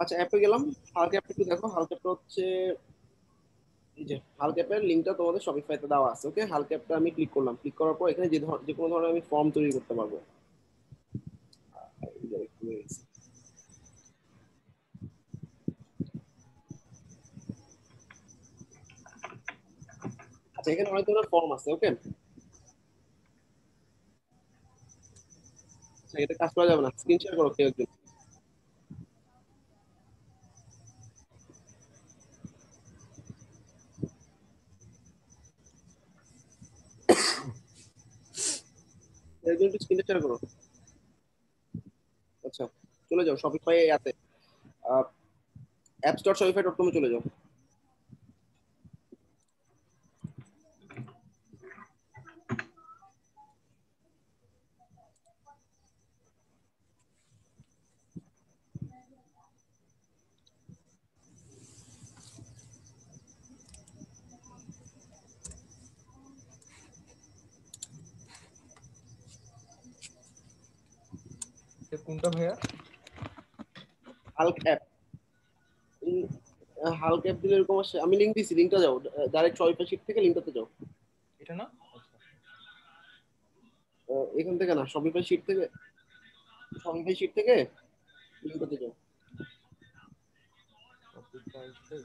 আচ্ছা অ্যাপে গেলাম। হালকা অ্যাপটা একটু দেখো, হালকা অ্যাপটা হচ্ছে এই যে হালকা অ্যাপের লিঙ্কটা তোমাদের শপিফাইতে দেওয়া আছে। ওকে, হালকা অ্যাপটা আমি ক্লিক করলাম, ক্লিক করার পর এখানে যে কোনো ধরনের আমি ফর্ম তৈরি করতে পারবো। এই যে একটু হয়ে গেছে। আচ্ছা এখানে অনেক ধরনের ফর্ম আছে। ওকে, আচ্ছা এটা কাজ করা যাবে না, স্ক্রিন শেয়ার করো কেউ একজন। কেউ একজন একটু স্ক্রিন শেয়ার করো। আচ্ছা চলে যাও শপিফাই অ্যাপে, অ্যাপস ডট শপিফাই ডট কমে চলে যাও। এটা কোনটা ভাইয়া? Hulk app. হাল্ক অ্যাপ দিলে এরকম আসে, আমি লিঙ্ক দিছি, লিঙ্কটা যাও, ডাইরেক্ট শপিফাই শিট থেকে লিঙ্কটাতে যাও। এটা না? আচ্ছা। এখান থেকে না, শপিফাই শিট থেকে, শপিফাই শিট থেকে লিঙ্কটাতে যাও। শপিফাইতে।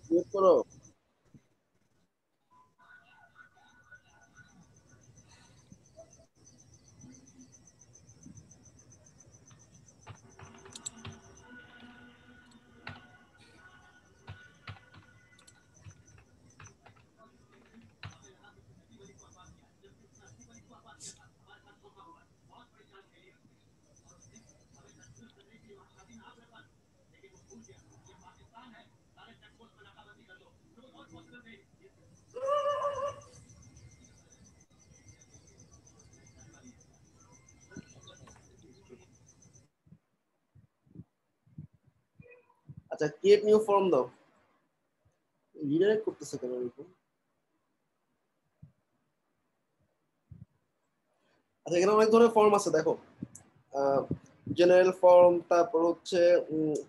ক্লিক করো। আচ্ছা ক্রিয়েট নিউ ফর্ম দাও। রিডাইরেক্ট করতেছে কেন এরকম? আচ্ছা এখানে অনেক ধরনের ফর্ম আছে দেখো, জেনারেল ফর্ম, তারপর হচ্ছে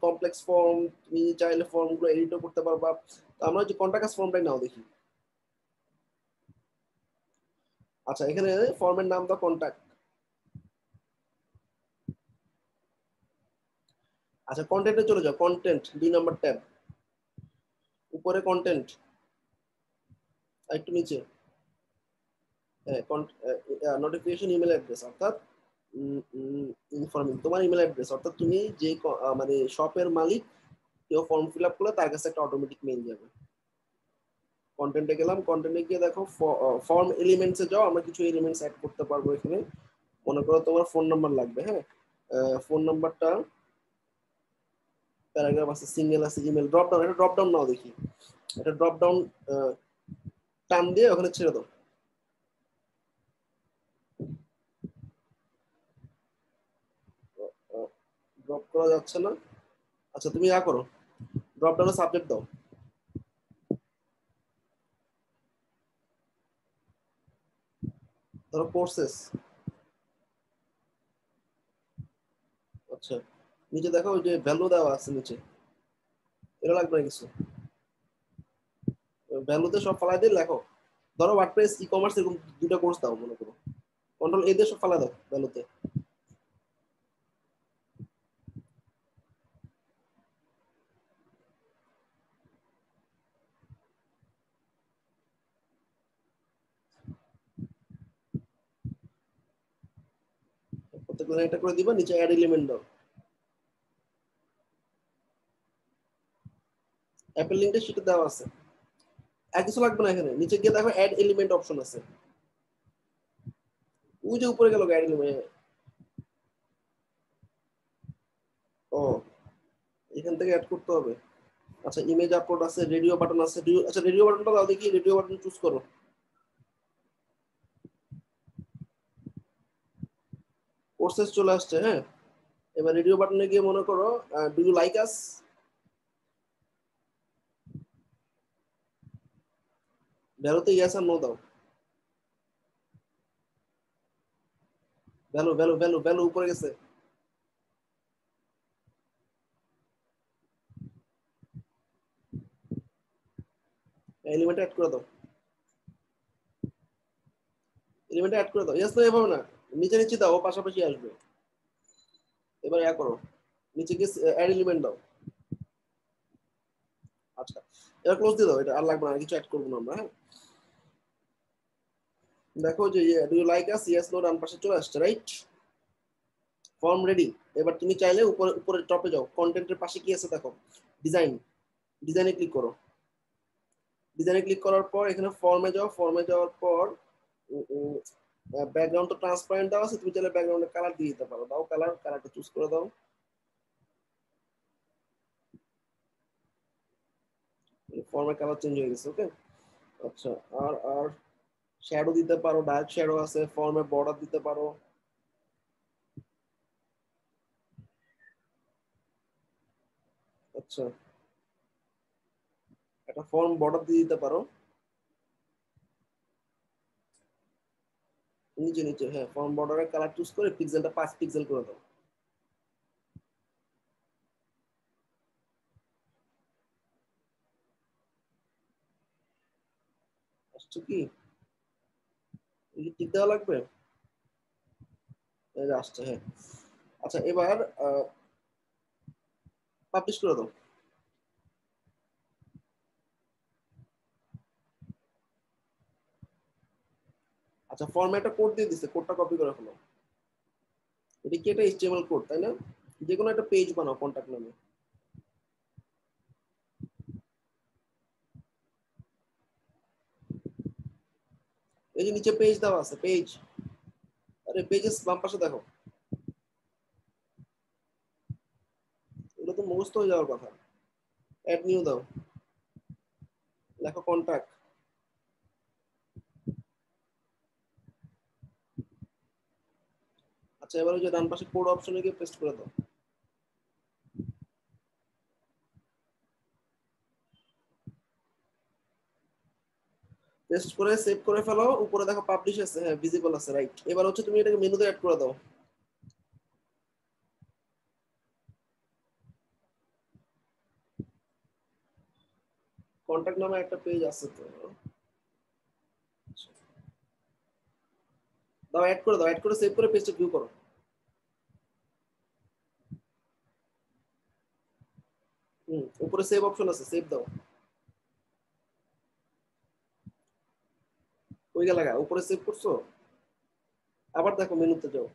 কমপ্লেক্স ফর্ম, তুমি চাইলে ফর্ম গুলো এডিটও করতে পারবা। তো আমরা যে কন্টাক্ট ফর্মটাই নাও দেখি। আচ্ছা এখানে ফর্মের নাম দাও কন্টাক্ট। আচ্ছা কন্টেন্টে চলে যাও, কন্টেন্ট 2 নম্বর ট্যাব, উপরে কন্টেন্ট, আর একটু নিচে নোটিফিকেশন ইমেল অ্যাড্রেস, অর্থাৎ ইনফরমিং তোমার ইমেল অ্যাড্রেস, অর্থাৎ তুমি যে মানে শপের মালিক, কেউ ফর্ম ফিল আপ করলে তার কাছে একটা অটোমেটিক মেইল যাবে। কন্টেন্টে গেলাম, কন্টেন্টে গিয়ে দেখো ফর্ম এলিমেন্টসে যাও, আমরা কিছু এলিমেন্টস অ্যাড করতে পারবো এখানে। মনে করো তোমার ফোন নাম্বার লাগবে, হ্যাঁ, ফোন নাম্বারটা, প্যারাগ্রাফ আছে, সিঙ্গেল আছে, ইমেল, ড্রপ ডাউন, এটা ড্রপ ডাউন নাও দেখি, এটা ড্রপ ডাউন টান দিয়ে ওখানে ছেড়ে দাও। ড্রপ করা যাচ্ছে না। আচ্ছা তুমি ইয়া করো, ড্রপ ডাউনে সাবজেক্ট দাও, ধরো কোর্সেস। আচ্ছা নিচে দেখো ওই যে ভ্যালু দেওয়া আছে নিচে, এটা লাগবে না কিছু, ভ্যালুতে সব ফালাই দিয়ে লেখো। ধরো ওয়ার্ডপ্রেস ই কমার্স এরকম 2টা কোর্স দাও মনে করো, কন্ট্রোল এ দিয়ে সব ফালাই দাও ভ্যালুতে। প্রত্যেক লাইনে একটা করে দিবা, নিচে অ্যাড এলিমেন্ট দাও। অ্যাপেল লিঙ্কটা সেটা দেওয়া আছে, আর কিছু লাগবে না। এখানে নিচে গিয়ে দেখো অ্যাড এলিমেন্ট অপশন আছে, ওই যে উপরে গেল গাইড এলিমেন্ট। ও, এখান থেকে অ্যাড করতে হবে। আচ্ছা, ইমেজ আপলোড আছে, রেডিও বাটন আছে। আচ্ছা, রেডিও বাটনটা দাও দেখি, রেডিও বাটন চুজ করো। কোর্সেস চলে আসছে, হ্যাঁ। এবার রেডিও বাটনে গিয়ে মনে করো ডু ইউ লাইক আস, ভ্যালুতে ইয়েস আর নো দাও। ভ্যালু ভ্যালু ভ্যালু ভ্যালু উপরে গেছে। এলিমেন্ট অ্যাড করে দাও, এলিমেন্ট অ্যাড করে দাও। ইয়েস, নো এভাবে না, নিচে নিচে দাও, ও পাশাপাশি আসবে। এবার ইয়া করো, নিচে গিয়ে অ্যাড এলিমেন্ট দাও। আচ্ছা, এবার ক্লোজ দিয়ে দাও, এটা আর লাগবে না, আর কিছু অ্যাড করবো না আমরা, হ্যাঁ। দেখো যে do you like us, yes no ডান পাশে চলে আসছে, রাইট। Form ready. এবার তুমি চাইলে উপরে উপরে টপে যাও, কন্টেন্টের পাশে কি আছে দেখো, ডিজাইন, ডিজাইনে ক্লিক করো। ডিজাইনে ক্লিক করার পর এখানে ফর্মে যাও, ফর্মে যাওয়ার পর ব্যাকগ্রাউন্ড তো ট্রান্সপারেন্ট দেওয়া আছে, তুমি চাইলে ব্যাকগ্রাউন্ডে কালার দিয়ে দিতে পারো। দাও কালার, কালারটা চুজ করে দাও। ফর্মের কালার চেঞ্জ হয়ে গেছে, ওকে। আচ্ছা, আর আর শ্যাডো দিতে পারো, ডার্ক শ্যাডো আছে, ফর্মে বর্ডার দিতে পারো। আচ্ছা, একটা ফর্ম বর্ডার দিয়ে দিতে পারো নিচে নিচে, হ্যাঁ। ফর্ম বর্ডারের কালার চুজ করে পিক্সেলটা 5 পিক্সেল করে দাও। আসছে কি, টিক দেওয়া লাগবে, এই যে আসছে, হ্যাঁ। আচ্ছা, এবার পাবলিশ করে দাও। আচ্ছা, ফর্মে একটা কোড দিয়ে দিছে, কোডটা কপি করে ফেলো। এটা কি, একটা এইচটিএমএল কোড, তাই না? যে কোনো একটা পেজ বানাও কন্টাক্ট নামে। এই যে নিচে পেজ দেওয়া আছে, পেজ, আরে পেজেস বাম পাশে দেখো, এগুলো তো মুখস্থ হয়ে যাওয়ার কথা। অ্যাড নিউ দাও, লেখো কন্টাক্ট। আচ্ছা, এবার ওই যে ডান পাশে কোড অপশনে গিয়ে পেস্ট করে দাও। পেস্ট করে সেভ করে ফেলো। উপরে দেখো পাবলিশ আছে, হ্যাঁ, ভিজিবল আছে, রাইট। এবার হচ্ছে তুমি এটাকে মেনুতে অ্যাড করে দাও। কন্টাক্ট নামে একটা পেজ আছে তো, দাও অ্যাড করে দাও, অ্যাড করে সেভ করে পেজটা ভিউ করো। উপরে সেভ অপশন আছে, সেভ দাও। ওই গেলা উপরে সেভ করছো, আবার দেখো মেনুতে যাও।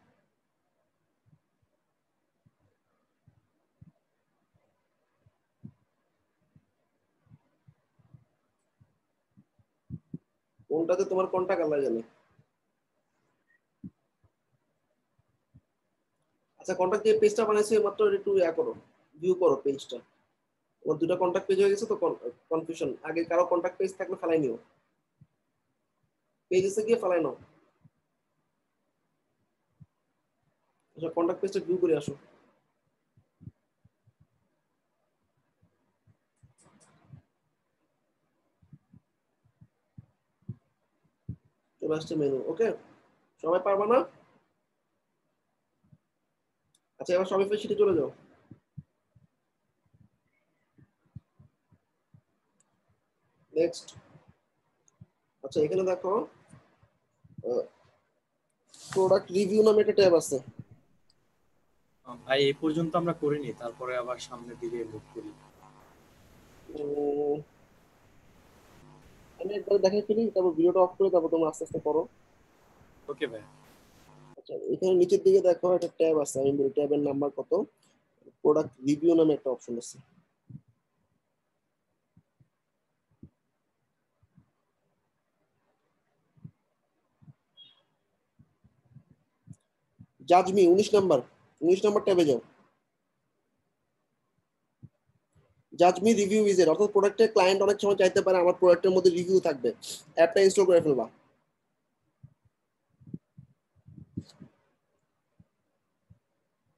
কোনটাতে তোমার কন্টাক্ট আল্লাহ জানে। আচ্ছা, কন্টাক্ট যে পেজটা বানাইছো মাত্র একটু ইয়া করো, ভিউ করো পেজটা। তোমার দুটো কন্টাক্ট পেজ হয়ে গেছে তো, কনফিউশন। আগে কারো কন্টাক্ট পেজ থাকলে ফেলাই নিও, পেজেসে গিয়ে ফেলাই নাও। আচ্ছা, কন্টাক্ট পেজটা ভিউ করে আসো। চলে আসছে মেনু, ওকে। সবাই পারবা না? আচ্ছা, এবার শপিফাই শিটে চলে যাও। নেক্সট। আচ্ছা, এখানে দেখো প্রোডাক্ট রিভিউ নামে একটা ট্যাব আছে। ভাই এই পর্যন্ত আমরা করিনি, তারপরে আবার সামনের দিকে মুভ করি। উম, আমি একবার দেখাই ফেলি, তারপর ভিডিওটা অফ করে তারপর তোমরা আস্তে আস্তে করো। ওকে ভাই। আচ্ছা, এখানে নিচের দিকে দেখো একটা ট্যাব আছে, আমি বলি ট্যাবের নাম্বার কত, প্রোডাক্ট রিভিউ নামে একটা অপশন আছে। জাজমি 19 নাম্বার ট্যাবে যাও। জাজমি রিভিউ উইজেট, অর্থাৎ প্রোডাক্টের ক্লায়েন্ট অনেক সময় চাইতে পারে আমার প্রোডাক্টের মধ্যে রিভিউ থাকবে, অ্যাপটা ইনস্টল করে ফেলবা।